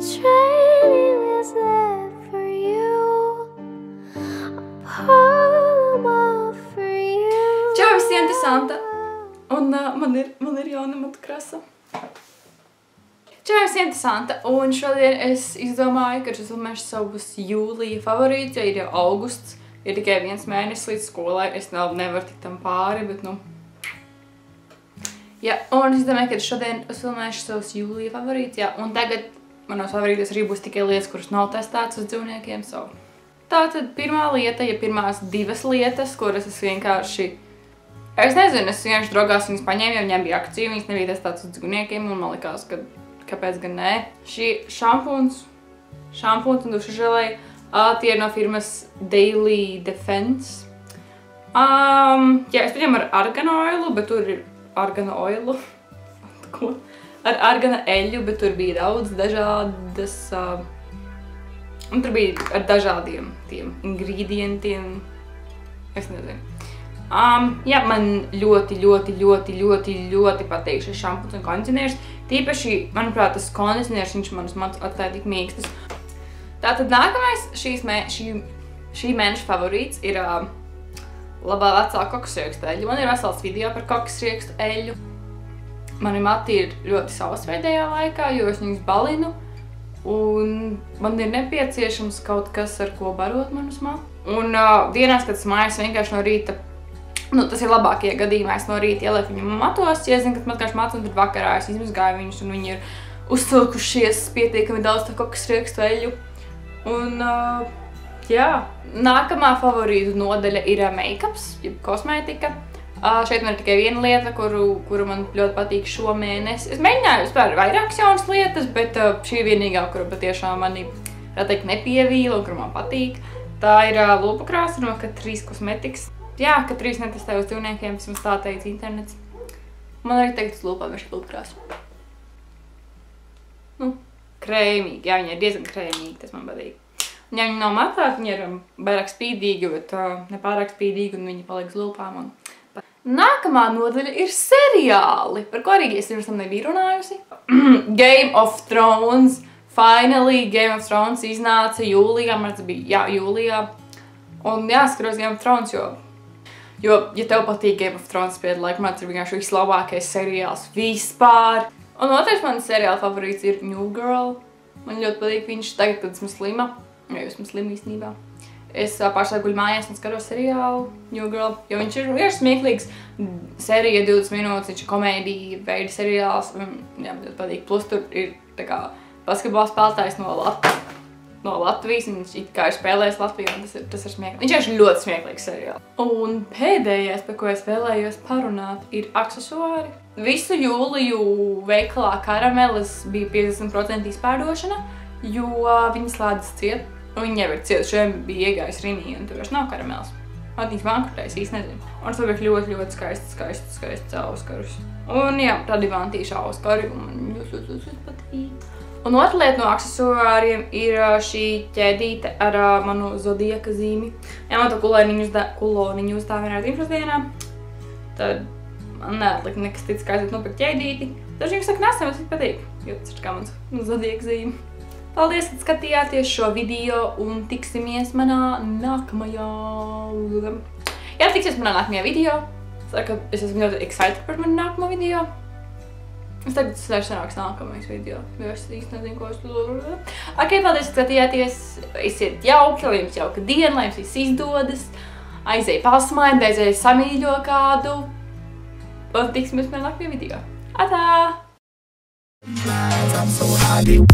training was there for you. Pull them off for you. Čau visiem, te Santa. Un man ir jauna matu krasa. Čau visiem, te Santa. Un šodien es izdomāju, ka es filmēšu savus jūlija favorītus, jo ir jau augusts. Ir tikai 1 mēnesis līdz skolai. Es nevaru tikt tam pāri, bet Jā, un es domāju, ka šodien es filmēšu savus jūlija favorītus, jā. Un tagad manos favorītos arī būs tikai lietas, kuras nav testētas uz dzīvniekiem. Tātad pirmā lieta, ja pirmās 2 lietas, kuras es vienkārši... Es nezinu, es vienkārši draugās viņas paņēmu, jo viņiem bija akcija, viņas nebija testētas uz dzīvniekiem, un man likās, ka kāpēc gan nē. Šī šampuns un duša želeja, tie ir no firmas Daily Defense. Jā, es paņēmu ar argana oilu, bet tur ir argana oilu. Ko? Ar argana eļu, bet tur bija daudz dažādas... Un tur bija ar dažādiem tiem ingredientiem. Es nezinu. Jā, man ļoti patīk šis šampuns un kondicionieris. Tīpaši, manuprāt, tas kondicionieris, viņš manas matus atstāja tik mīkstas. Tātad nākamais šī mēneša favorīts ir labā vecā kokosriekstu eļļa. Man ir vesels video par kokosriekstu eļļu. Mani mati ir ļoti savas pēdējā laikā, jo es viņus balinu. Un man ir nepieciešams kaut kas, ar ko barot manus matus. Un dienās, kad es mājās vienkārši no rīta, tas ir labākie gadījumā, es no rīta ielieku viņu matos, ja es zinu, ka mazgāšu matus, un tad vakarā es izmazgāju viņus, un viņi ir uzsilkušies pietiekami daudz tā kokosriekstu eļļu. Un, jā, nākamā favorītu nodaļa ir make-ups, jeb kosmētika. Šeit man ir tikai viena lieta, kuru man ļoti patīk šo mēnesi. Es mēģināju vispār vairākas jaunas lietas, bet šī ir vienīgā, kuru patiešām mani, nepievīla un kuru man patīk. Tā ir lūpu krāsa no Catrice Cosmetics. Jā, Catrice netestēja uz dzīvniekiem, vismaz tā teica internets. Man arī teikt uz lūpām ir šī lūpu krāsa. Krēmīgi, jā, viņa ir diezgan krēmīgi, tas man patīk. Un ja viņa nav matāta, viņa ir vairāk spīdīga, bet nepārāk spīdīga, un viņa paliek uz lūpām. Nākamā nodaļa ir seriāli, par ko arī es pirms tam nebiju runājusi. Game of Thrones. Finally, Game of Thrones iznāca jūlijā, man tas bija, jūlijā. Un jāskaros Game of Thrones, jo, ja tev patīk Game of Thrones pēdlaik, man tas ir vienkārši vislabākais seriāls vispār. Un otrais manas seriāla favorīts ir New Girl. Man ļoti patīk viņš tagad, kad esmu slima. Jo esmu slima īstenībā. Es pašlaik guļu mājās un skatos seriālu New Girl, jo viņš ir smieklīgs. Serija 20 minūtes, viņš ir komēdija veida seriāls. Jā, man ļoti patīk. Plus tur ir tā kā basketbola spēlētājs no Latvijas. Viņš it kā ir spēlējis Latviju, un tas ir smieklīgs. Viņš ir ļoti smieklīgs seriāls. Un pēdējais, par ko es vēlējos parunāt, ir aksesuāri. Visu jūliju veikalā Karameles bija 50% izpārdošana, jo viņi slēdzas ciet. Un viņi jau ir ciet, šodien bija iegājis Rinī, un tur vairs nav karameles. Man viņas bankrotējas, īsti nezinu. Un tas bija ļoti skaists auskarus. Un jā, tādi vantīši auskari, un man ļoti patīk. Un otra lieta no aksesuāriem ir šī ķēdīte ar manu zodiaka zīmi. Ja man to kuloniņu uzdāvināt dienā, tad man neatliek nekas cits, kā aiziet nopirkt ķēdīti. Daži jums saka, nesam, tas patīk, jo tas ir kā mans zodiaka zīme. Paldies, ka skatījāties šo video un tiksimies manā nākamajā... Jā, tiksies manā nākamajā video. Es esmu ļoti excited par manu nākamo video. Es tagad sanāks nākamais video, jo es īsti nezinu, ko es... Ok, paldies, ka skatījāties. Esiet jauki, lai jums jauka diena, lai jums viss izdodas. Aizēj pasmaid, aizēj samīļo kādu. Un tiksimies manā nākamajā video. Atā! I'm so happy.